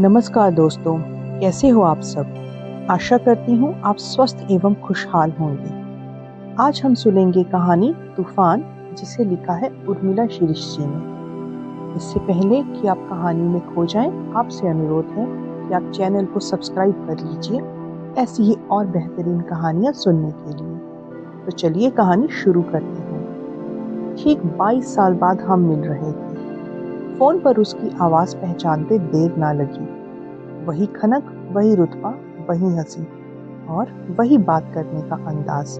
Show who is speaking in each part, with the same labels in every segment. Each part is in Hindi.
Speaker 1: नमस्कार दोस्तों, कैसे हो आप सब? आशा करती हूँ आप स्वस्थ एवं खुशहाल होंगे। आज हम सुनेंगे कहानी तूफान, जिसे लिखा है उर्मिला शिरीष जी ने। इससे पहले कि आप कहानी में खो जाएं, आपसे अनुरोध है कि आप चैनल को सब्सक्राइब कर लीजिए ऐसी ही और बेहतरीन कहानियाँ सुनने के लिए। तो चलिए कहानी शुरू करते हैं। ठीक 22 साल बाद हम मिल रहे थे। फोन पर उसकी आवाज़ पहचानते देर ना लगी। वही खनक, वही रुतबा, वही हंसी और वही बात करने का अंदाज,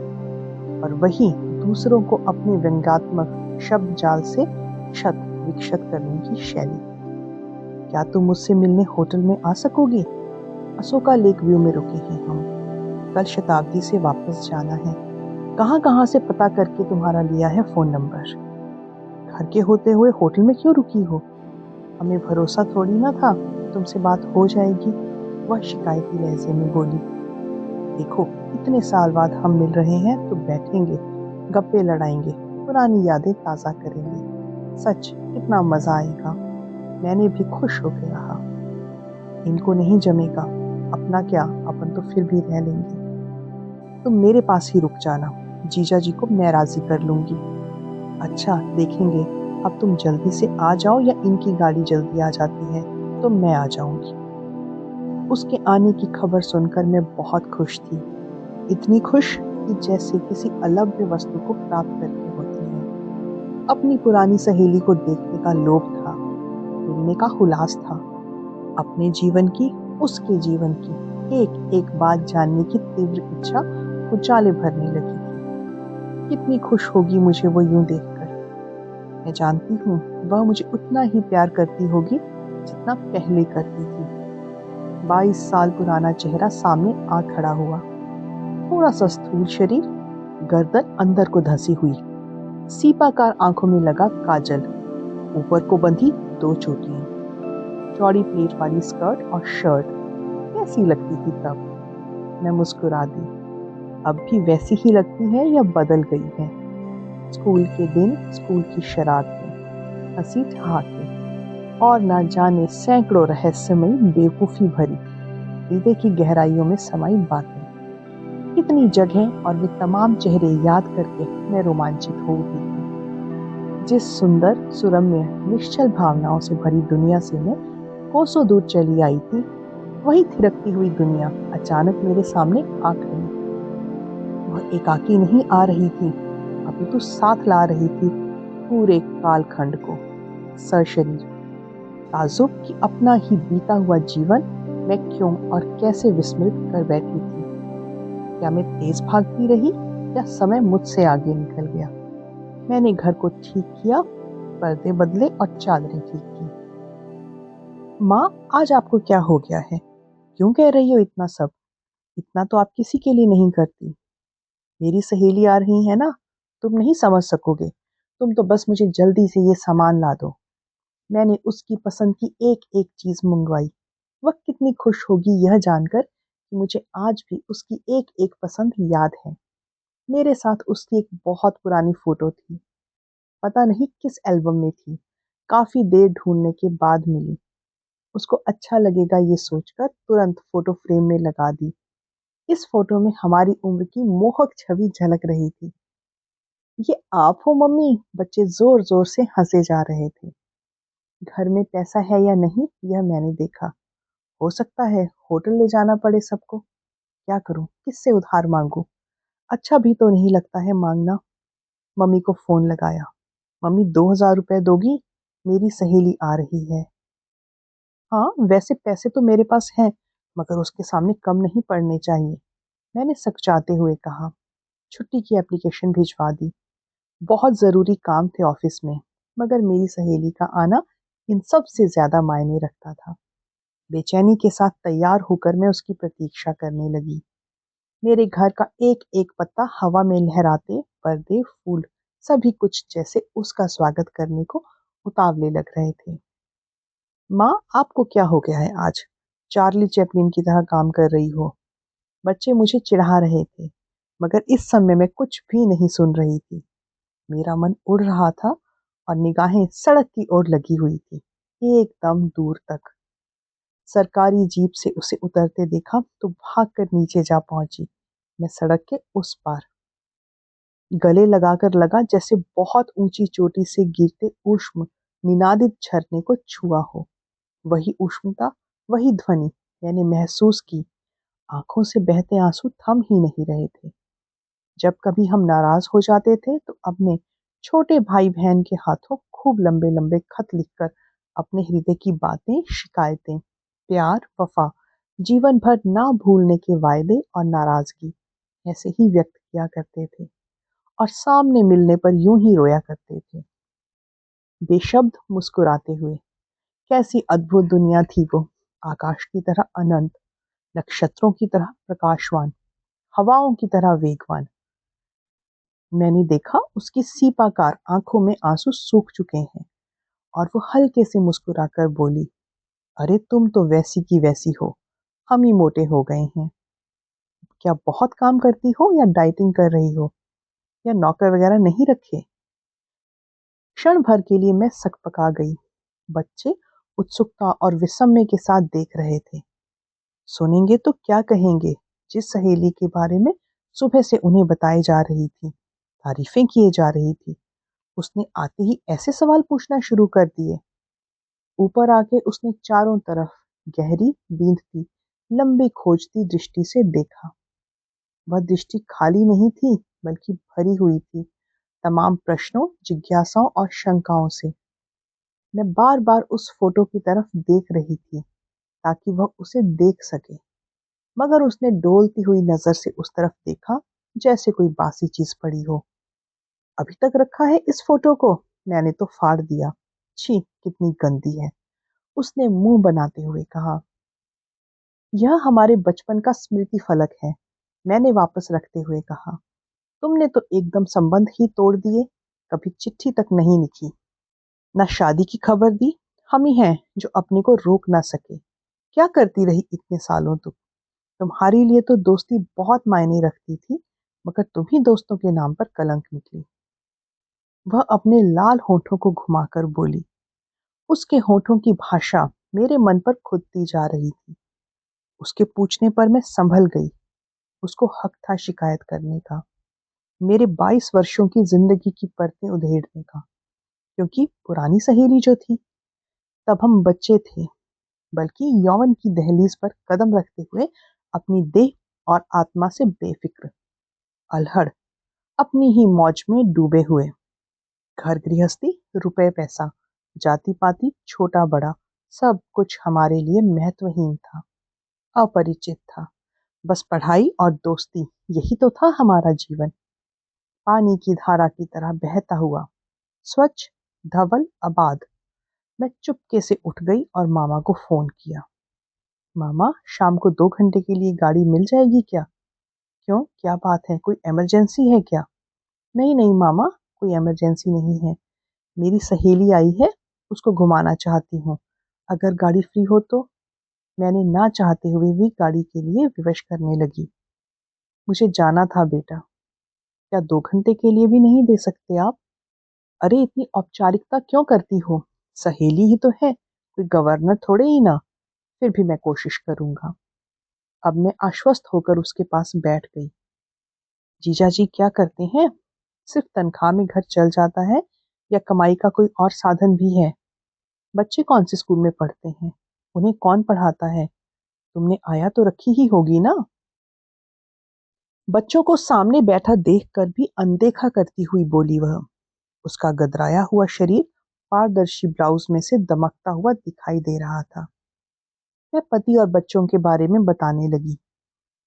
Speaker 1: और वही दूसरों को अपने व्यंग्यात्मक शब्द जाल से क्षत विक्षत करने की शैली। क्या तुम मुझसे मिलने होटल में आ सकोगे? अशोका लेक व्यू में रुके हैं हम। कल शताब्दी से वापस जाना है। कहाँ कहाँ से पता करके तुम्हारा लिया है फोन नंबर। घर के होते हुए होटल में क्यों रुकी हो? हमें भरोसा थोड़ी ना था तुमसे बात हो जाएगी, वह शिकायती लहजे में बोली। देखो, इतने साल बाद हम मिल रहे हैं तो बैठेंगे, गप्पे लड़ाएंगे, पुरानी यादें ताज़ा करेंगे। सच कितना मजा आएगा। मैंने भी खुश होकर कहा। इनको नहीं जमेगा। अपना क्या, अपन तो फिर भी रह लेंगे। तुम मेरे पास ही रुक जाना, जीजा जी को मैं राजी कर लूंगी। अच्छा देखेंगे, अब तुम जल्दी से आ जाओ या इनकी गाड़ी जल्दी आ जाती है तो मैं आ जाऊंगी। उसके आने की खबर सुनकर मैं बहुत खुश थी। इतनी खुश कि जैसे किसी अलभ्य वस्तु को प्राप्त करके होती है। अपनी पुरानी सहेली को देखने का लोभ था, मिलने का हुलास था। अपने जीवन की, उसके जीवन की एक एक बात जानने की तीव्र इच्छा उचाले भरने लगी थी। कितनी खुश होगी मुझे वो यूं देखकर। मैं जानती हूँ वह मुझे उतना ही प्यार करती होगी जितना पहले करती थी। 22 साल पुराना चेहरा सामने आ खड़ा हुआ। थोड़ा सा स्थूल शरीर, गर्दन अंदर को धसी हुई, सीपाकार आंखों में लगा काजल, ऊपर को बंधी 2 चोटियां, चौड़ी प्लेट वाली स्कर्ट और शर्ट। कैसी लगती थी तब? मैं मुस्कुरा दी। अब भी वैसी ही लगती है या बदल गई है? स्कूल के दिन, स्कूल की शरारतें, हंसी ठहाके और ना जाने सैकड़ों रहस्यमयी बेवकूफी भरी हृदय की गहराइयों में समाई बातें। कितनी जगह और वे तमाम चेहरे याद करके मैं रोमांचित हो उठी थी। जिस सुंदर, सुरम्य, निश्चल भावनाओं से भरी दुनिया से मैं कोसों दूर चली आई थी, वही थिरकती हुई दुनिया अचानक मेरे सामने आ खड़ी। वह एकाकी नहीं आ रही थी, अपितु साथ ला रही थी पूरे कालखंड को, सरशरीर। ताज्जुब कि अपना ही बीता हुआ जीवन मैं क्यों और कैसे विस्मृत कर बैठी थी। क्या मैं तेज भागती रही या समय मुझसे आगे निकल गया? मैंने घर को ठीक किया, पर्दे बदले और चादरें ठीक की। माँ, आज आपको क्या हो गया है? क्यों कह रही हो इतना सब? इतना तो आप किसी के लिए नहीं करती। मेरी सहेली आ रही है ना, तुम नहीं समझ सकोगे। तुम तो बस मुझे जल्दी से ये सामान ला दो। मैंने उसकी पसंद की एक एक चीज मंगवाई। वह कितनी खुश होगी यह जानकर कि मुझे आज भी उसकी एक एक पसंद याद है। मेरे साथ उसकी एक बहुत पुरानी फोटो थी, पता नहीं किस एल्बम में थी। काफी देर ढूंढने के बाद मिली। उसको अच्छा लगेगा ये सोचकर तुरंत फोटो फ्रेम में लगा दी। इस फोटो में हमारी उम्र की मोहक छवि झलक रही थी। ये आप हो मम्मी? बच्चे जोर जोर से हंसे जा रहे थे। घर में पैसा है या नहीं यह मैंने देखा। हो सकता है होटल ले जाना पड़े सबको। क्या करूं, किससे उधार मांगू? अच्छा भी तो नहीं लगता है मांगना। मम्मी को फोन लगाया। मम्मी, 2,000 रुपए दोगी? मेरी सहेली आ रही है। हाँ, वैसे पैसे तो मेरे पास हैं, मगर उसके सामने कम नहीं पड़ने चाहिए, मैंने सकचाते हुए कहा। छुट्टी की एप्लीकेशन भिजवा दी। बहुत जरूरी काम थे ऑफिस में, मगर मेरी सहेली का आना इन सब से ज्यादा मायने रखता था। बेचैनी के साथ तैयार होकर मैं उसकी प्रतीक्षा करने लगी। मेरे घर का एक एक पत्ता हवा में लहराते, पर्दे, फूल, सभी कुछ जैसे उसका स्वागत करने को उतावले लग रहे थे। माँ, आपको क्या हो गया है आज? चार्ली चैपलिन की तरह काम कर रही हो। बच्चे मुझे चिढ़ा रहे थे, मगर इस समय मैं कुछ भी नहीं सुन रही थी। मेरा मन उड़ रहा था और निगाहें सड़क की ओर लगी हुई थी, एकदम दूर तक। सरकारी जीप से उसे उतरते देखा तो भागकर नीचे जा पहुंची। मैं सड़क के उस पार गले लगाकर लगा जैसे बहुत ऊंची चोटी से गिरते ऊष्म निनादित झरने को छुआ हो। वही उष्णता, वही ध्वनि मैंने महसूस की। आंखों से बहते आंसू थम ही नहीं रहे थे। जब कभी हम नाराज हो जाते थे तो अपने छोटे भाई बहन के हाथों खूब लंबे लंबे खत लिखकर अपने हृदय की बातें, शिकायतें, प्यार, वफा, जीवन भर ना भूलने के वायदे और नाराजगी ऐसे ही व्यक्त किया करते थे और सामने मिलने पर यूं ही रोया करते थे, बेशब्द मुस्कुराते हुए। कैसी अद्भुत दुनिया थी वो, आकाश की तरह अनंत, नक्षत्रों की तरह प्रकाशवान, हवाओं की तरह वेगवान। मैंने देखा उसकी सीपाकार आंखों में आंसू सूख चुके हैं और वो हल्के से मुस्कुराकर बोली, अरे तुम तो वैसी की वैसी हो, हम ही मोटे हो गए हैं। क्या बहुत काम करती हो या डाइटिंग कर रही हो या नौकर वगैरह नहीं रखे? क्षण भर के लिए मैं सकपका गई। बच्चे उत्सुकता और विस्मय के साथ देख रहे थे। सुनेंगे तो क्या कहेंगे? जिस सहेली के बारे में सुबह से उन्हें बताई जा रही थी, तारीफें किए जा रही थी, उसने आते ही ऐसे सवाल पूछना शुरू कर दिए। ऊपर आके उसने चारों तरफ गहरी, बींधती, लंबी खोजती दृष्टि से देखा। वह दृष्टि खाली नहीं थी, बल्कि भरी हुई थी तमाम प्रश्नों, जिज्ञासाओं और शंकाओं से। मैं बार बार उस फोटो की तरफ देख रही थी ताकि वह उसे देख सके, मगर उसने डोलती हुई नजर से उस तरफ देखा जैसे कोई बासी चीज पड़ी हो। अभी तक रखा है इस फोटो को? मैंने तो फाड़ दिया। छी, कितनी गंदी है, उसने मुंह बनाते हुए कहा। यह हमारे बचपन का स्मृति फलक है, मैंने वापस रखते हुए कहा। तुमने तो एकदम संबंध ही तोड़ दिए, कभी चिट्ठी तक नहीं लिखी, न शादी की खबर दी। हम ही हैं जो अपने को रोक ना सके। क्या करती रही इतने सालों तक? तुम्हारे लिए तो दोस्ती बहुत मायने रखती थी, मगर तुम ही दोस्तों के नाम पर कलंक निकली। वह अपने लाल होठों को घुमाकर बोली। उसके होठों की भाषा मेरे मन पर खुदती जा रही थी। उसके पूछने पर मैं संभल गई। उसको हक था शिकायत करने का, मेरे 22 वर्षों की जिंदगी की परतें उधेड़ने का, क्योंकि पुरानी सहेली जो थी, तब हम बच्चे थे, बल्कि यौवन की दहलीज पर कदम रखते हुए अपनी देह और आत्मा से बेफिक्र, अल्हड़, अपनी ही मौज में डूबे हुए। घर गृहस्थी, रुपए पैसा, जाति पाति, छोटा बड़ा, सब कुछ हमारे लिए महत्वहीन था, अपरिचित था। बस पढ़ाई और दोस्ती, यही तो था हमारा जीवन। पानी की धारा की तरह बहता हुआ, स्वच्छ, धवल, आबाद। मैं चुपके से उठ गई और मामा को फोन किया। मामा, शाम को 2 घंटे के लिए गाड़ी मिल जाएगी क्या? क्यों, क्या बात है, कोई इमरजेंसी है क्या? नहीं नहीं मामा, कोई इमरजेंसी नहीं है। मेरी सहेली आई है, उसको घुमाना चाहती हूँ। अगर गाड़ी फ्री हो तो। मैंने ना चाहते हुए भी गाड़ी के लिए विवश करने लगी। मुझे जाना था बेटा। क्या 2 घंटे के लिए भी नहीं दे सकते आप? अरे इतनी औपचारिकता क्यों करती हो? सहेली ही तो है, कोई गवर्नर थोड़े ही ना। फिर भी मैं कोशिश करूंगा। अब मैं आश्वस्त होकर उसके पास बैठ गई। जीजा जी क्या करते हैं? सिर्फ तनख्वाह में घर चल जाता है या कमाई का कोई और साधन भी है? बच्चे कौन से स्कूल में पढ़ते हैं? उन्हें कौन पढ़ाता है? तुमने आया तो रखी ही होगी ना? बच्चों को सामने बैठा देखकर भी अनदेखा करती हुई बोली वह। उसका गदराया हुआ शरीर पारदर्शी ब्लाउज में से दमकता हुआ दिखाई दे रहा था। मैं पति और बच्चों के बारे में बताने लगी।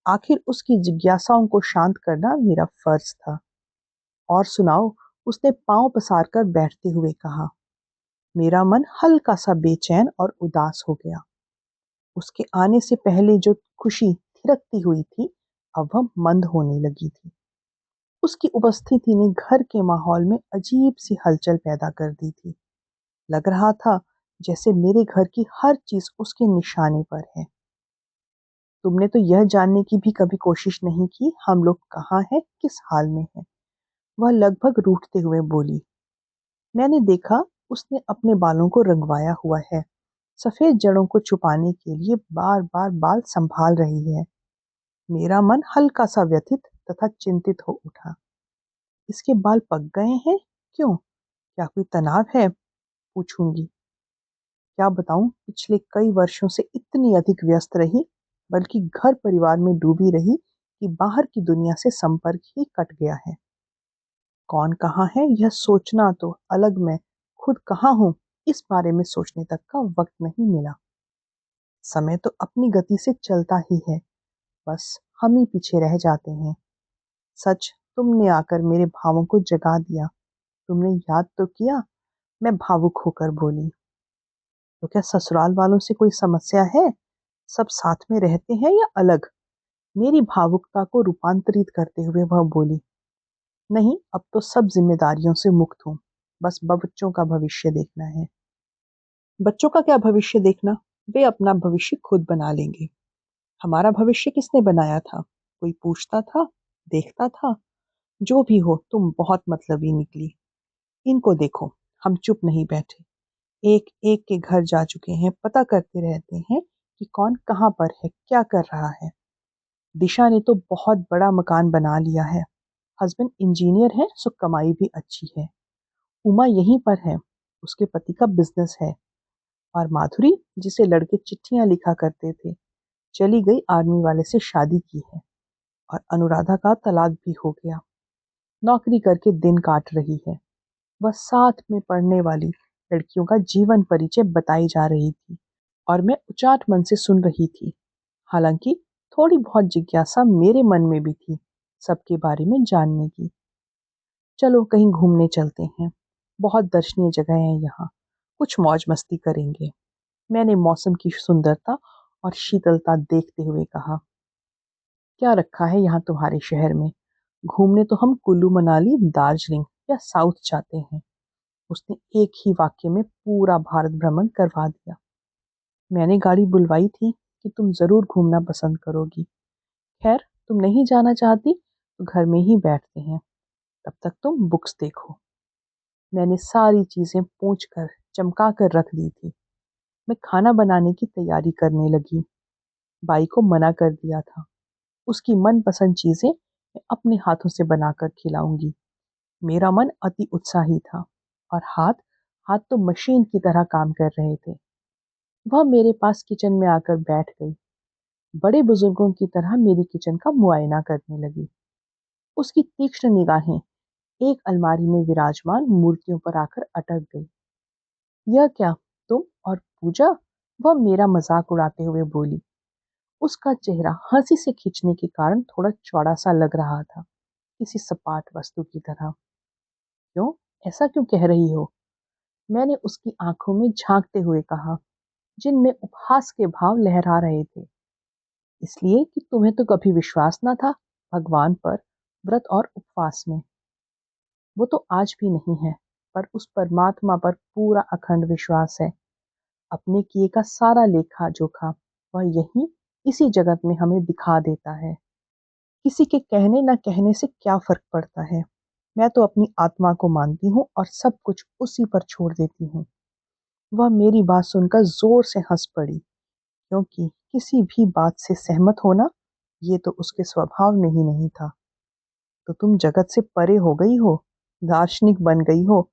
Speaker 1: आखिर उसकी जिज्ञासाओं को शांत करना मेरा फर्ज था। और सुनाओ, उसने पांव पसार कर बैठते हुए कहा। मेरा मन हल्का सा बेचैन और उदास हो गया। उसके आने से पहले जो खुशी थिरकती हुई थी, अब वह मंद होने लगी थी। उसकी उपस्थिति ने घर के माहौल में अजीब सी हलचल पैदा कर दी थी। लग रहा था जैसे मेरे घर की हर चीज उसके निशाने पर है। तुमने तो यह जानने की भी कभी कोशिश नहीं की हम लोग कहाँ हैं, किस हाल में हैं। वह लगभग रूठते हुए बोली। मैंने देखा उसने अपने बालों को रंगवाया हुआ है, सफेद जड़ों को छुपाने के लिए बार बार बाल संभाल रही है। मेरा मन हल्का सा व्यथित तथा चिंतित हो उठा। इसके बाल पक गए हैं? क्यों? क्या कोई तनाव है? पूछूंगी। क्या बताऊं, पिछले कई वर्षों से इतनी अधिक व्यस्त रही, बल्कि घर परिवार में डूबी रही कि बाहर की दुनिया से संपर्क ही कट गया है। कौन कहाँ है यह सोचना तो अलग, मैं खुद कहाँ हूँ इस बारे में सोचने तक का वक्त नहीं मिला। समय तो अपनी गति से चलता ही है, बस हम ही पीछे रह जाते हैं। सच, तुमने आकर मेरे भावों को जगा दिया। तुमने याद तो किया, मैं भावुक होकर बोली। तो क्या ससुराल वालों से कोई समस्या है? सब साथ में रहते हैं या अलग? मेरी भावुकता को रूपांतरित करते हुए वह बोली। नहीं, अब तो सब जिम्मेदारियों से मुक्त हूँ। बस बच्चों का भविष्य देखना है। बच्चों का क्या भविष्य देखना? वे अपना भविष्य खुद बना लेंगे। हमारा भविष्य किसने बनाया था? कोई पूछता था? देखता था? जो भी हो, तुम बहुत मतलबी निकली। इनको देखो, हम चुप नहीं बैठे। एक एक के घर जा चुके हैं, पता करते रहते हैं कि कौन कहाँ पर है, क्या कर रहा है। दिशा ने तो बहुत बड़ा मकान बना लिया है। हस्बैंड इंजीनियर है, सो कमाई भी अच्छी है। उमा यहीं पर है, उसके पति का बिजनेस है। और माधुरी, जिसे लड़के चिट्ठियां लिखा करते थे, चली गई, आर्मी वाले से शादी की है। और अनुराधा का तलाक भी हो गया, नौकरी करके दिन काट रही है। वह साथ में पढ़ने वाली लड़कियों का जीवन परिचय बताई जा रही थी और मैं उचाट मन से सुन रही थी। हालांकि थोड़ी बहुत जिज्ञासा मेरे मन में भी थी सबके बारे में जानने की। चलो कहीं घूमने चलते हैं, बहुत दर्शनीय जगह है यहाँ, कुछ मौज मस्ती करेंगे। मैंने मौसम की सुंदरता और शीतलता देखते हुए कहा। क्या रखा है यहाँ तुम्हारे शहर में? घूमने तो हम कुल्लू मनाली, दार्जिलिंग या साउथ जाते हैं। उसने एक ही वाक्य में पूरा भारत भ्रमण करवा दिया। मैंने गाड़ी बुलवाई थी कि तुम जरूर घूमना पसंद करोगी। खैर, तुम नहीं जाना चाहती तो घर में ही बैठते हैं, तब तक तुम बुक्स देखो। मैंने सारी चीजें पोंछ कर चमका कर रख दी थी। मैं खाना बनाने की तैयारी करने लगी। बाई को मना कर दिया था। उसकी मनपसंद चीजें मैं अपने हाथों से बनाकर खिलाऊंगी। मेरा मन अति उत्साही था और हाथ हाथ तो मशीन की तरह काम कर रहे थे। वह मेरे पास किचन में आकर बैठ गई। बड़े बुजुर्गों की तरह मेरी किचन का मुआयना करने लगी। उसकी तीक्ष्ण निगाहें एक अलमारी में विराजमान मूर्तियों पर आकर अटक गई। यह क्या, तुम और पूजा? वह मेरा मजाक उड़ाते हुए बोली। उसका चेहरा हंसी से खींचने के कारण थोड़ा चौड़ा सा लग रहा था, किसी सपाट वस्तु की तरह। क्यों? ऐसा क्यों कह रही हो? मैंने उसकी आंखों में झांकते हुए कहा, जिनमें उपहास के भाव लहरा रहे थे। इसलिए कि तुम्हें तो कभी विश्वास न था भगवान पर, व्रत और उपवास में। वो तो आज भी नहीं है, पर उस परमात्मा पर पूरा अखंड विश्वास है। अपने किए का सारा लेखा जोखा वह यही इसी जगत में हमें दिखा देता है। किसी के कहने न कहने से क्या फर्क पड़ता है। मैं तो अपनी आत्मा को मानती हूँ और सब कुछ उसी पर छोड़ देती हूँ। वह मेरी बात सुनकर जोर से हंस पड़ी, क्योंकि किसी भी बात से सहमत होना ये तो उसके स्वभाव में ही नहीं था। तो तुम जगत से परे हो गई हो, दार्शनिक बन गई हो।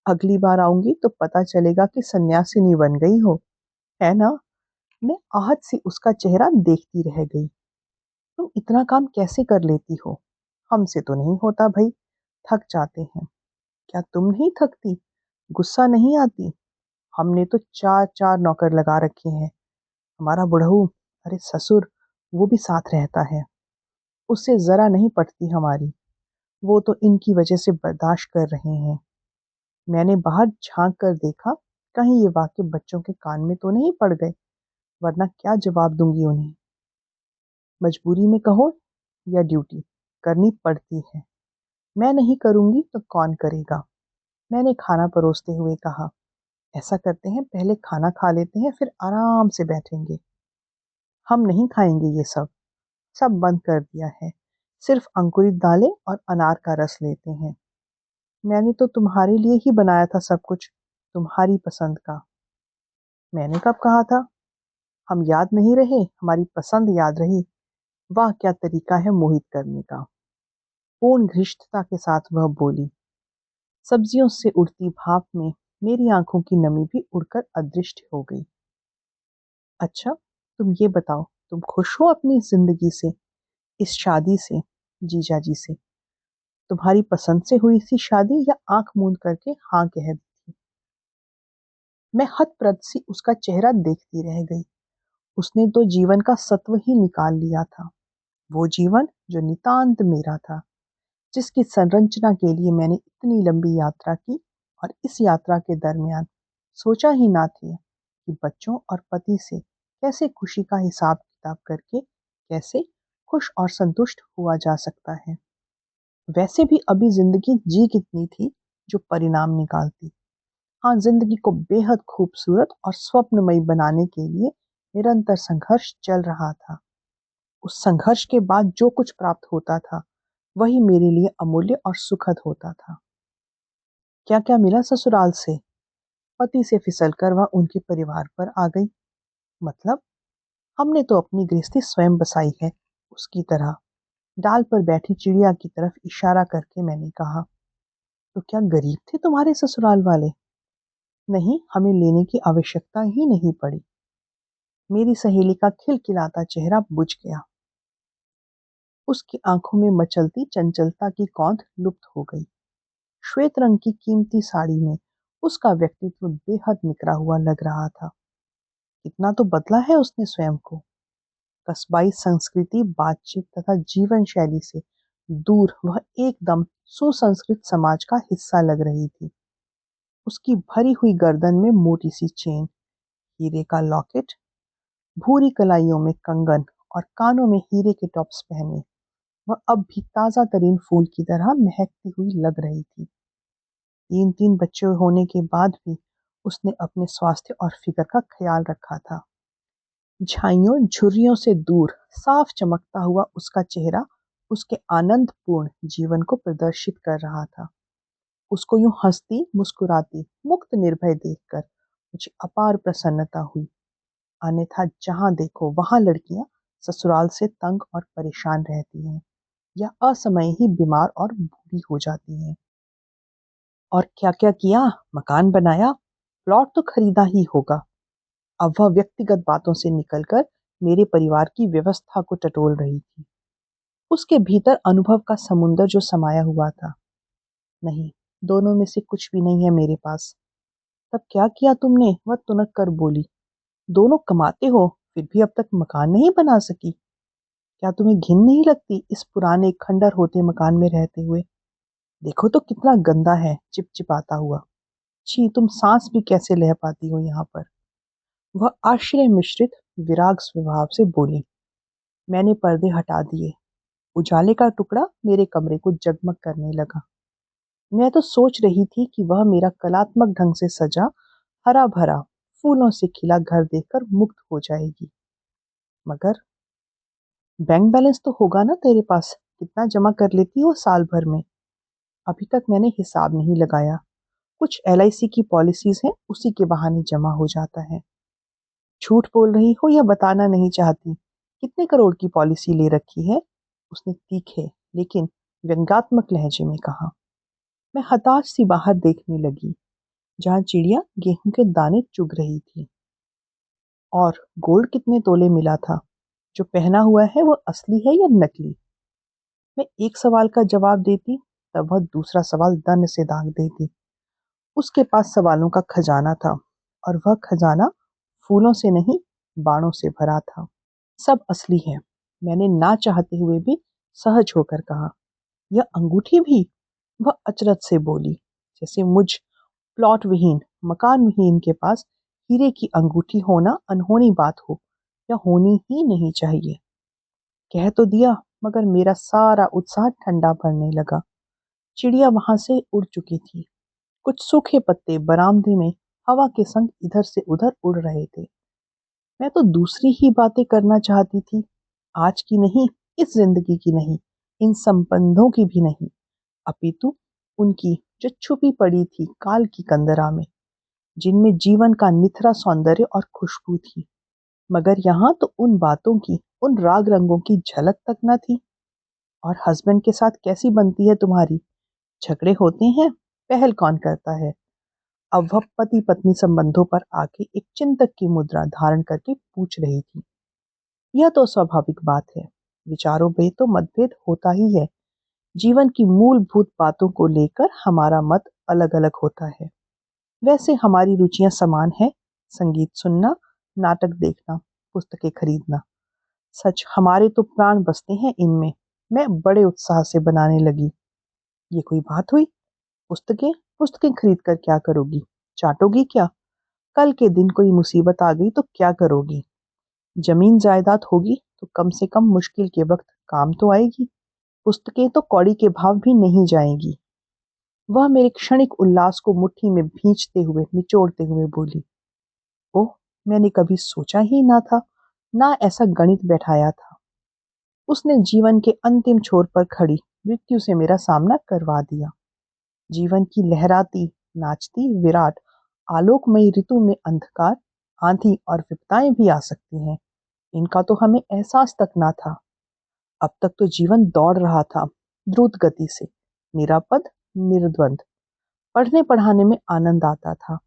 Speaker 1: अगली बार आऊंगी तो पता चलेगा कि सन्यासिनी बन गई हो, है ना? मैं आहत सी उसका चेहरा देखती रह गई। तुम इतना काम कैसे कर लेती हो? हमसे तो नहीं होता भाई, थक जाते हैं। क्या तुम नहीं थकती? गुस्सा नहीं आती? हमने तो चार चार नौकर लगा रखे हैं। हमारा बुढ़ऊ, अरे ससुर, वो भी साथ रहता है। उससे जरा नहीं पटती हमारी। वो तो इनकी वजह से बर्दाश्त कर रहे हैं। मैंने बाहर झांक कर देखा, कहीं ये वाक्य बच्चों के कान में तो नहीं पड़ गए, वरना क्या जवाब दूंगी उन्हें। मजबूरी में कहो या ड्यूटी, करनी पड़ती है। मैं नहीं करूंगी तो कौन करेगा? मैंने खाना परोसते हुए कहा। ऐसा करते हैं, पहले खाना खा लेते हैं, फिर आराम से बैठेंगे। हम नहीं खाएंगे ये सब, सब बंद कर दिया है। सिर्फ अंकुरित दालें और अनार का रस लेते हैं। मैंने तो तुम्हारे लिए ही बनाया था सब कुछ, तुम्हारी पसंद का। मैंने कब कहा था? हम याद नहीं रहे, हमारी पसंद याद रही। वाह क्या तरीका है मोहित करने का। पूर्ण धृष्टता के साथ वह बोली। सब्जियों से उड़ती भाप में मेरी आंखों की नमी भी उड़कर अदृश्य हो गई। अच्छा, तुम ये बताओ, तुम खुश हो अपनी जिंदगी से, इस शादी से, जीजा जी से? तुम्हारी पसंद से हुई थी शादी या आंख मूंद करके हाँ कह दी थी? मैं हतप्रभ सी उसका चेहरा देखती रह गई। उसने तो जीवन का सत्व ही निकाल लिया था। वो जीवन जो नितांत मेरा था, जिसकी संरचना के लिए मैंने इतनी लंबी यात्रा की, और इस यात्रा के दरमियान सोचा ही ना था कि बच्चों और पति से कैसे खुशी का हिसाब किताब करके कैसे खुश और संतुष्ट हुआ जा सकता है। वैसे भी अभी जिंदगी जी कितनी थी जो परिणाम निकालती। हाँ, जिंदगी को बेहद खूबसूरत और स्वप्नमयी बनाने के लिए निरंतर संघर्ष चल रहा था। उस संघर्ष के बाद जो कुछ प्राप्त होता था, वही मेरे लिए अमूल्य और सुखद होता था। क्या क्या मिला ससुराल से? पति से फिसलकर वह उनके परिवार पर आ गई। मतलब, हमने तो अपनी गृहस्थी स्वयं बसाई है, उसकी तरह। डाल पर बैठी चिड़िया की तरफ इशारा करके मैंने कहा। तो क्या गरीब थे तुम्हारे ससुराल वाले? नहीं, हमें लेने की आवश्यकता ही नहीं पड़ी। मेरी सहेली का खिलखिलाता चेहरा बुझ गया। उसकी आंखों में मचलती चंचलता की कौंध लुप्त हो गई। श्वेत रंग की कीमती साड़ी में उसका व्यक्तित्व बेहद निखरा हुआ लग रहा था। कितना तो बदला है उसने स्वयं को। कस्बाई संस्कृति, बातचीत तथा जीवन शैली से दूर वह एकदम सुसंस्कृत समाज का हिस्सा लग रही थी। उसकी भरी हुई गर्दन में मोटी सी चेन, हीरे का लॉकेट, भूरी कलाइयों में कंगन और कानों में हीरे के टॉप्स पहने वह अब भी ताजा तरीन फूल की तरह महकती हुई लग रही थी। तीन तीन बच्चे होने के बाद भी उसने अपने स्वास्थ्य और फिक्र का ख्याल रखा था। झाइयों झुर्रियों से दूर साफ चमकता हुआ उसका चेहरा उसके आनंदपूर्ण जीवन को प्रदर्शित कर रहा था। उसको यूं हंसती मुस्कुराती मुक्त निर्भय देखकर मुझे अपार प्रसन्नता हुई। अन्यथा जहां देखो वहां लड़कियां ससुराल से तंग और परेशान रहती हैं, या असमय ही बीमार और बूढ़ी हो जाती हैं। और क्या क्या किया? मकान बनाया, प्लॉट तो खरीदा ही होगा। अब वह व्यक्तिगत बातों से निकलकर मेरे परिवार की व्यवस्था को टटोल रही थी। उसके भीतर अनुभव का समुंदर जो समाया हुआ था। नहीं, दोनों में से कुछ भी नहीं है मेरे पास। तब क्या किया तुमने? वह तुनक कर बोली। दोनों कमाते हो, फिर भी अब तक मकान नहीं बना सकी। क्या तुम्हें घिन नहीं लगती इस पुराने खंडर होते मकान में रहते हुए? देखो तो कितना गंदा है, चिपचिपाता हुआ। छी, तुम सांस भी कैसे ले पाती हो यहाँ पर? वह आश्चर्य मिश्रित विराग स्वभाव से बोली। मैंने पर्दे हटा दिए। उजाले का टुकड़ा मेरे कमरे को जगमग करने लगा। मैं तो सोच रही थी कि वह मेरा कलात्मक ढंग से सजा हरा भरा फूलों से खिला घर देखकर मुक्त हो जाएगी। मगर बैंक बैलेंस तो होगा ना तेरे पास? कितना जमा कर लेती हो साल भर में? अभी तक मैंने हिसाब नहीं लगाया। कुछ एलआईसी की पॉलिसीज हैं, उसी के बहाने जमा हो जाता है। झूठ बोल रही हो या बताना नहीं चाहती? कितने करोड़ की पॉलिसी ले रखी है? उसने तीखे लेकिन व्यंग्यात्मक लहजे में कहा। मैं हताश सी बाहर देखने लगी, जहां चिड़िया गेहूं के दाने चुग रही थी। और गोल्ड कितने तोले मिला था? जो पहना हुआ है वो असली है या नकली? मैं एक सवाल का जवाब देती, तब वह दूसरा सवाल दंड से दाग देती। उसके पास सवालों का खजाना था, और वह खजाना फूलों से नहीं, बाणों से भरा था। सब असली है, मैंने ना चाहते हुए भी सहज होकर कहा। यह अंगूठी भी? वह अचरज से बोली, जैसे मुझ प्लॉट विहीन मकान विहीन के पास हीरे की अंगूठी होना अनहोनी बात हो, या होनी ही नहीं चाहिए। कह तो दिया, मगर मेरा सारा उत्साह ठंडा पड़ने लगा। चिड़िया वहां से उड़ चुकी थी। कुछ सूखे पत्ते बरामदे में हवा के संग इधर से उधर उड़ रहे थे। मैं तो दूसरी ही बातें करना चाहती थी। आज की नहीं, इस जिंदगी की नहीं, इन संबंधों की भी नहीं, अपितु उनकी जो छुपी पड़ी थी काल की कंदरा में। जिनमें जीवन का निथरा सौंदर्य और खुशबू थी। मगर यहाँ तो उन बातों की, उन राग रंगों की झलक तक न थी। और हस्बैंड के साथ कैसी बनती है तुम्हारी? झगड़े होते हैं? पहल कौन करता है? अब वह पति पत्नी संबंधों पर आके एक चिंतक की मुद्रा धारण करके पूछ रही थी। यह तो स्वाभाविक बात है। विचारों में तो मतभेद होता ही है। जीवन की मूलभूत बातों को लेकर हमारा मत अलग अलग होता है। वैसे हमारी रुचियां समान है। संगीत सुनना, नाटक देखना, पुस्तकें खरीदना। सच हमारे तो प्राण बसते हैं इनमें। मैं बड़े उत्साह से बनाने लगी। ये कोई बात हुई? पुस्तकें पुस्तकें खरीद कर क्या करोगी? चाटोगी क्या? कल के दिन कोई मुसीबत आ गई तो क्या करोगी? जमीन जायदाद होगी तो कम से कम मुश्किल के वक्त काम तो आएगी। पुस्तकें तो कौड़ी के भाव भी नहीं जाएंगी। वह मेरे क्षणिक उल्लास को मुट्ठी में भींचते हुए, निचोड़ते हुए बोली, ओह, मैंने कभी सोचा ही ना था, ना ऐसा गणित बैठाया था। उसने जीवन के अंतिम छोर पर खड़ी मृत्यु से मेरा सामना करवा दिया। जीवन की लहराती, नाचती, विराट, आलोकमयी ऋतु में अंधकार, आंधी और विपदाएं भी आ सकती हैं। इनका तो हमें एहसास तक ना था। अब तक तो जीवन दौड़ रहा था, द्रुत गति से, निरापद, निर्द्वंद। पढ़ने पढ़ाने में आनंद आता था।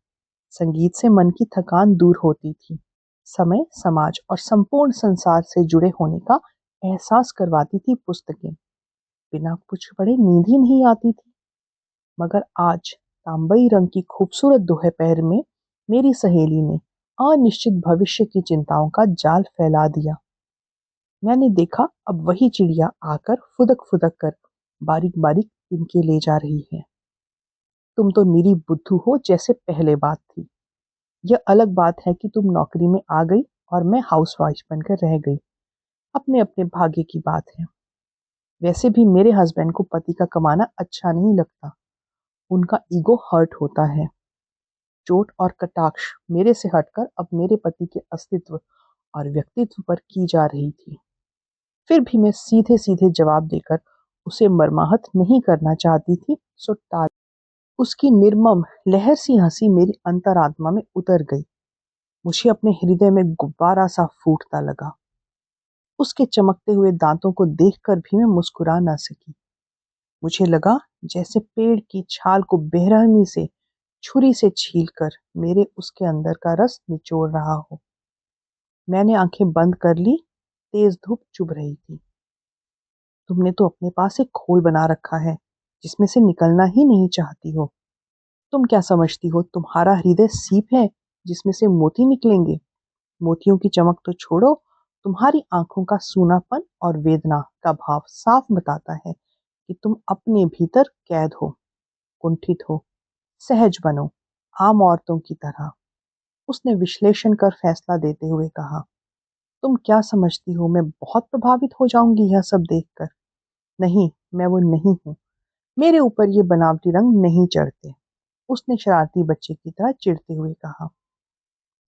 Speaker 1: संगीत से मन की थकान दूर होती थी। समय, समाज और संपूर्ण संसार से जुड़े होने का एहसास करवाती थी पुस्तकें। बिना कुछ पढ़े नींद ही नहीं आती थी। मगर आज तांबई रंग की खूबसूरत दोपहर में मेरी सहेली ने अनिश्चित भविष्य की चिंताओं का जाल फैला दिया। मैंने देखा अब वही चिड़िया आकर फुदक फुदक कर बारीक बारीक तिनके ले जा रही है। तुम तो निरी बुद्धू हो जैसे पहले बात थी। यह अलग बात है कि तुम नौकरी में आ गई और मैं हाउसवाइफ बनकर रह गई। अपने अपने भाग्य की बात है। वैसे भी मेरे हस्बैंड को पति का कमाना अच्छा नहीं लगता। उनका ईगो हर्ट होता है। चोट और कटाक्ष मेरे से हटकर अब मेरे पति के अस्तित्व और व्यक्तित्व पर की जा रही थी। फिर भी मैं सीधे सीधे जवाब देकर उसे मर्माहत नहीं करना चाहती थी, सो टाल। उसकी निर्मम लहर सी हंसी मेरी अंतरात्मा में उतर गई। मुझे अपने हृदय में गुब्बारा सा फूटता लगा। उसके चमकते हुए दांतों को देखकर भी मैं मुस्कुरा न सकी। मुझे लगा जैसे पेड़ की छाल को बेरहमी से छुरी से छीलकर मेरे उसके अंदर का रस निचोड़ रहा हो। मैंने आंखें बंद कर ली। तेज धूप चुभ रही थी। तुमने तो अपने पास एक खोल बना रखा है जिसमें से निकलना ही नहीं चाहती हो। तुम क्या समझती हो तुम्हारा हृदय सीप है जिसमें से मोती निकलेंगे? मोतियों की चमक तो छोड़ो, तुम्हारी आंखों का सूनापन और वेदना का भाव साफ बताता है कि तुम अपने भीतर कैद हो, कुंठित हो। सहज बनो, आम औरतों की तरह। उसने विश्लेषण कर फैसला देते हुए कहा, तुम क्या समझती हो मैं बहुत प्रभावित हो जाऊंगी यह सब देखकर? नहीं, मैं वो नहीं हूँ। मेरे ऊपर ये बनावटी रंग नहीं चढ़ते। उसने शरारती बच्चे की तरह चिढ़ते हुए कहा।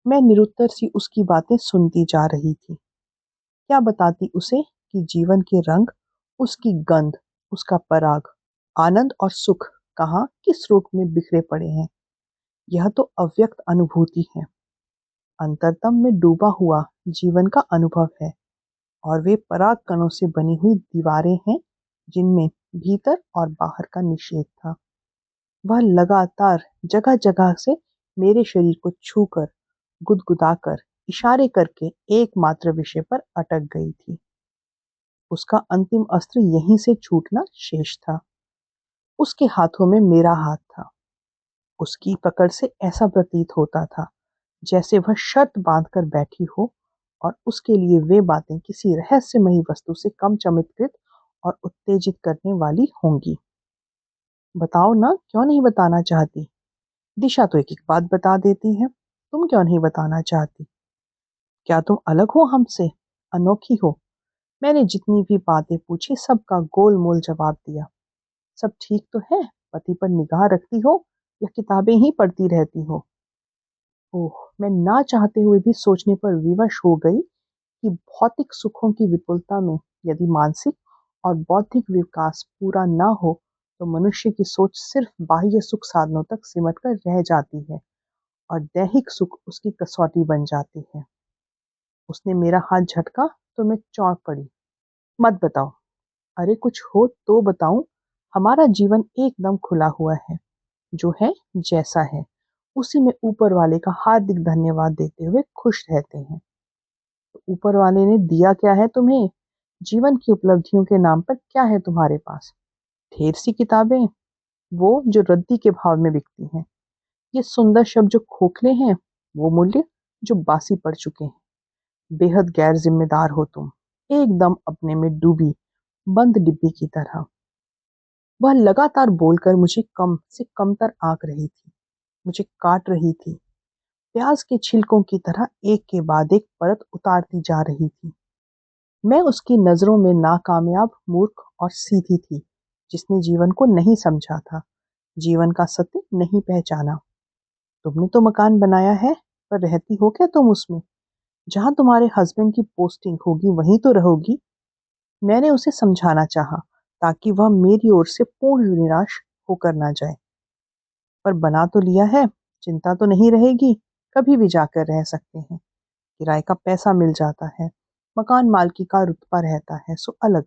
Speaker 1: मैं निरुत्तर सी उसकी बातें सुनती जा रही थी। क्या बताती उसे कि जीवन के रंग, उसकी गंध, उसका पराग, आनंद और सुख कहाँ किस रूप में बिखरे पड़े हैं। यह तो अव्यक्त अनुभूति है, अंतरतम में डूबा हुआ जीवन का अनुभव है। और वे पराग कणों से बनी हुई दीवारें हैं जिनमें भीतर और बाहर का निषेध था। वह लगातार जगह जगह से मेरे शरीर को छूकर, गुदगुदाकर, इशारे करके एकमात्र विषय पर अटक गई थी। उसका अंतिम अस्त्र यहीं से छूटना शेष था। उसके हाथों में मेरा हाथ था। उसकी पकड़ से ऐसा प्रतीत होता था जैसे वह शर्त बांधकर बैठी हो और उसके लिए वे बातें किसी रहस्यमयी वस्तु से कम चमत्कृत और उत्तेजित करने वाली होंगी। बताओ ना, क्यों नहीं बताना चाहती? दिशा तो एक एक बात बता देती है। तुम क्यों नहीं बताना चाहती? क्या तुम अलग हो हमसे, अनोखी हो? मैंने जितनी भी बातें पूछी सबका गोलमोल जवाब दिया। सब ठीक तो है? पति पर निगाह रखती हो या किताबें ही पढ़ती रहती हो? ओह, मैं ना चाहते हुए भी सोचने पर विवश हो गई कि भौतिक सुखों की विपुलता में यदि मानसिक और बौद्धिक विकास पूरा ना हो तो मनुष्य की सोच सिर्फ बाह्य सुख साधनों तक सिमट कर रह जाती है और दैहिक सुख उसकी कसौटी बन जाती है। उसने मेरा हाथ झटका तो मैं चौंक पड़ी। मत बताओ। अरे कुछ हो तो बताऊं। हमारा जीवन एकदम खुला हुआ है। जो है जैसा है उसी में ऊपर वाले का हार्दिक धन्यवाद देते हुए खुश रहते हैं। तो ऊपर वाले ने दिया क्या है तुम्हें? जीवन की उपलब्धियों के नाम पर क्या है तुम्हारे पास? ढेर सी किताबें, वो जो रद्दी के भाव में बिकती हैं। ये सुंदर शब्द जो खोखले हैं, वो मूल्य जो बासी पड़ चुके हैं। बेहद गैर जिम्मेदार हो तुम, एकदम अपने में डूबी बंद डिब्बी की तरह। वह लगातार बोलकर मुझे कम से कमतर आंक रही थी, मुझे काट रही थी, प्याज के छिलकों की तरह एक के बाद एक परत उतारती जा रही थी। मैं उसकी नजरों में नाकामयाब, मूर्ख और सीधी थी, जिसने जीवन को नहीं समझा था, जीवन का सत्य नहीं पहचाना। तुमने तो मकान बनाया है, पर रहती हो क्या तुम उसमें? जहां तुम्हारे हस्बैंड की पोस्टिंग होगी वहीं तो रहोगी। मैंने उसे समझाना चाहा, ताकि वह मेरी ओर से पूर्ण निराश होकर ना जाए। पर बना तो लिया है, चिंता तो नहीं रहेगी, कभी भी जाकर रह सकते हैं। किराए का पैसा मिल जाता है, मकान मालकी का रुतबा रहता है, सो अलग।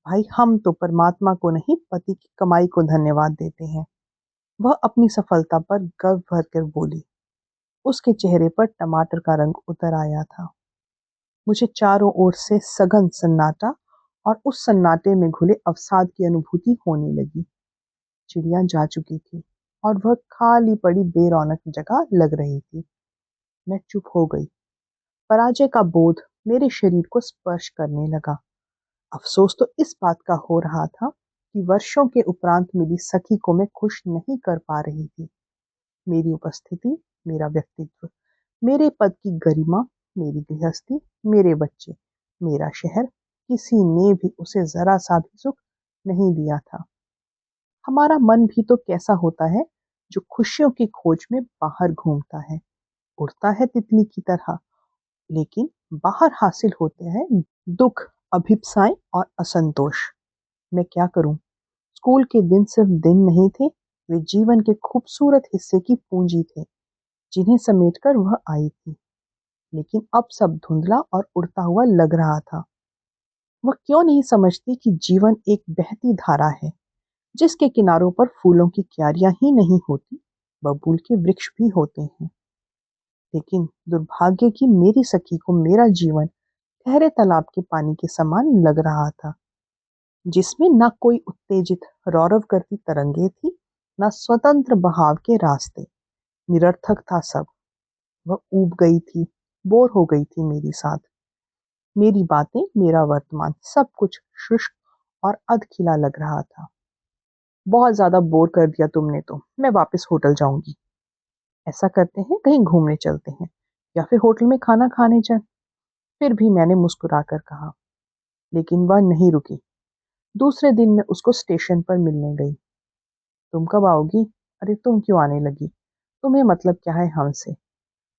Speaker 1: भाई हम तो परमात्मा को नहीं, पति की कमाई को धन्यवाद देते हैं। वह अपनी सफलता पर गर्व भर कर बोली। उसके चेहरे पर टमाटर का रंग उतर आया था। मुझे चारों ओर से सघन सन्नाटा और उस सन्नाटे में घुले अवसाद की अनुभूति होने लगी। चिड़िया जा चुकी थी और वह खाली पड़ी बेरौनक जगह लग रही थी। मैं चुप हो गई। पराजय का बोध मेरे शरीर को स्पर्श करने लगा। अफसोस तो इस बात का हो रहा था कि वर्षों के उपरांत मिली सखी को मैं खुश नहीं कर पा रही थी। मेरी उपस्थिति, मेरा व्यक्तित्व, मेरे पद की गरिमा, मेरी गृहस्थी, मेरे बच्चे, मेरा शहर, किसी ने भी उसे जरा सा भी सुख नहीं दिया था। हमारा मन भी तो कैसा होता है, जो खुशियों की खोज में बाहर घूमता है, उड़ता है तितली की तरह, लेकिन बाहर हासिल होते हैं दुख, अभिप्साएं और असंतोष। मैं क्या करूं? स्कूल के दिन सिर्फ दिन नहीं थे, वे जीवन के खूबसूरत हिस्से की पूंजी थे, जिन्हें समेटकर वह आई थी। लेकिन अब सब धुंधला और उड़ता हुआ लग रहा था। वह क्यों नहीं समझती कि जीवन एक बहती धारा है, जिसके किनारों पर फूलों की क्यारियां ही नहीं होती, बबूल के वृक्ष भी होते हैं। लेकिन दुर्भाग्य की मेरी सखी को मेरा जीवन ठहरे तालाब के पानी के समान लग रहा था, जिसमें न कोई उत्तेजित रौरव करती तरंगे थी, न स्वतंत्र बहाव के रास्ते। निरर्थक था सब। वह ऊब गई थी, बोर हो गई थी मेरी साथ। मेरी बातें, मेरा वर्तमान, सब कुछ शुष्क और अधखिला लग रहा था। बहुत ज्यादा बोर कर दिया तुमने तो, मैं वापस होटल जाऊंगी। ऐसा करते हैं, कहीं घूमने चलते हैं, या फिर होटल में खाना खाने चल। फिर भी मैंने मुस्कुराकर कहा। लेकिन वह नहीं रुकी। दूसरे दिन मैं उसको स्टेशन पर मिलने गई। तुम कब आओगी? अरे तुम क्यों आने लगी? तुम्हें मतलब क्या है हमसे?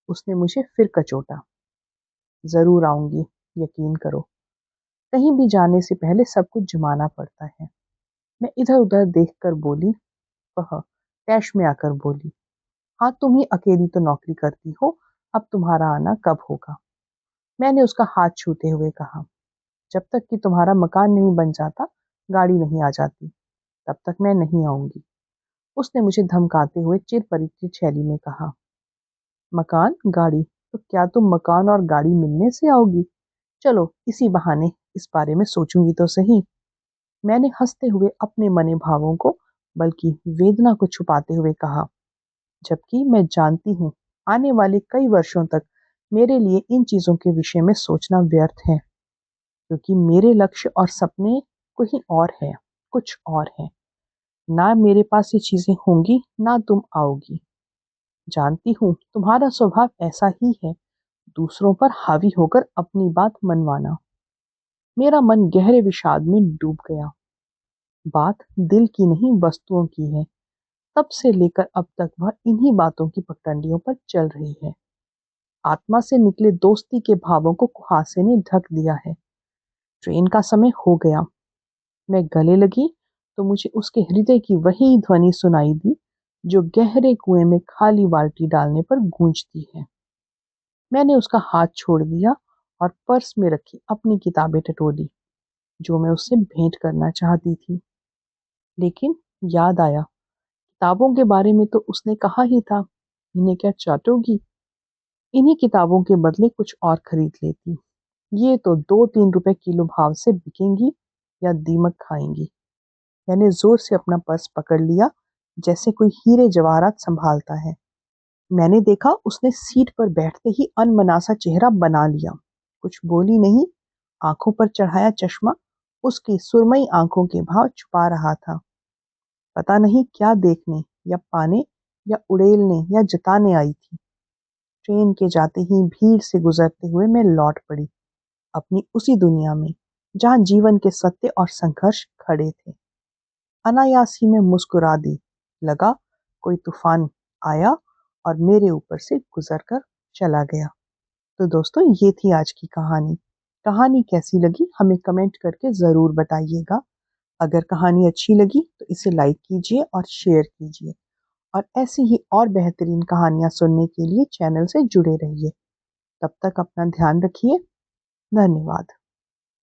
Speaker 1: उसने मुझे फिर कचोटा। जरूर आऊंगी, यकीन करो। कहीं भी जाने से पहले सब कुछ जमाना पड़ता है। मैं इधर उधर देखकर बोली। वह तैश में आकर बोली, हाँ तुम ही अकेली तो नौकरी करती हो, अब तुम्हारा आना कब होगा? मैंने उसका हाथ छूते हुए कहा, जब तक कि तुम्हारा मकान नहीं बन जाता, गाड़ी नहीं आ जाती, तब तक मैं नहीं आऊंगी। उसने मुझे धमकाते हुए चिर परिचित शैली में कहा। मकान, गाड़ी, तो क्या तुम मकान और गाड़ी मिलने से आओगी? चलो इसी बहाने इस बारे में सोचूंगी तो सही। मैंने हंसते हुए अपने मने भावों को, बल्कि वेदना को छुपाते हुए कहा, जबकि मैं जानती हूँ आने वाले कई वर्षों तक मेरे लिए इन चीजों के विषय में सोचना व्यर्थ है, क्योंकि मेरे लक्ष्य और सपने कहीं और है, कुछ और है। ना मेरे पास ये चीजें होंगी, ना तुम आओगी। जानती हूँ तुम्हारा स्वभाव ऐसा ही है, दूसरों पर हावी होकर अपनी बात मनवाना। मेरा मन गहरे विषाद में डूब गया। बात दिल की नहीं, वस्तुओं की है। तब से लेकर अब तक वह इन्हीं बातों की पगडंडियों पर चल रही है। आत्मा से निकले दोस्ती के भावों को कुहासे ने ढक दिया है। ट्रेन का समय हो गया। मैं गले लगी तो मुझे उसके हृदय की वही ध्वनि सुनाई दी, जो गहरे कुएं में खाली बाल्टी डालने पर गूंजती है। मैंने उसका हाथ छोड़ दिया और पर्स में रखी अपनी किताबें टटोली, जो मैं उससे भेंट करना चाहती थी। लेकिन याद आया, किताबों के बारे में तो उसने कहा ही था, इन्हें क्या चाटोगी? इन्हीं किताबों के बदले कुछ और खरीद लेती। ये तो 2-3 रुपए किलो भाव से बिकेंगी या दीमक खाएंगी। मैंने जोर से अपना पर्स पकड़ लिया, जैसे कोई हीरे जवाहरात संभालता है। मैंने देखा उसने सीट पर बैठते ही अनमना सा चेहरा बना लिया। कुछ बोली नहीं, आंखों पर चढ़ाया चश्मा उसकी सुरमई आंखों के भाव छुपा रहा था। पता नहीं क्या देखने या पाने या उड़ेलने या जताने आई थी। ट्रेन के जाते ही भीड़ से गुजरते हुए मैं लौट पड़ी, अपनी उसी दुनिया में जहां जीवन के सत्य और संघर्ष खड़े थे। अनायास ही मैं मुस्कुरा दी। लगा कोई तूफान आया और मेरे ऊपर से गुजर कर चला गया। तो दोस्तों, ये थी आज की कहानी। कहानी कैसी लगी हमें कमेंट करके ज़रूर बताइएगा। अगर कहानी अच्छी लगी तो इसे लाइक कीजिए और शेयर कीजिए, और ऐसी ही और बेहतरीन कहानियाँ सुनने के लिए चैनल से जुड़े रहिए। तब तक अपना ध्यान रखिए। धन्यवाद।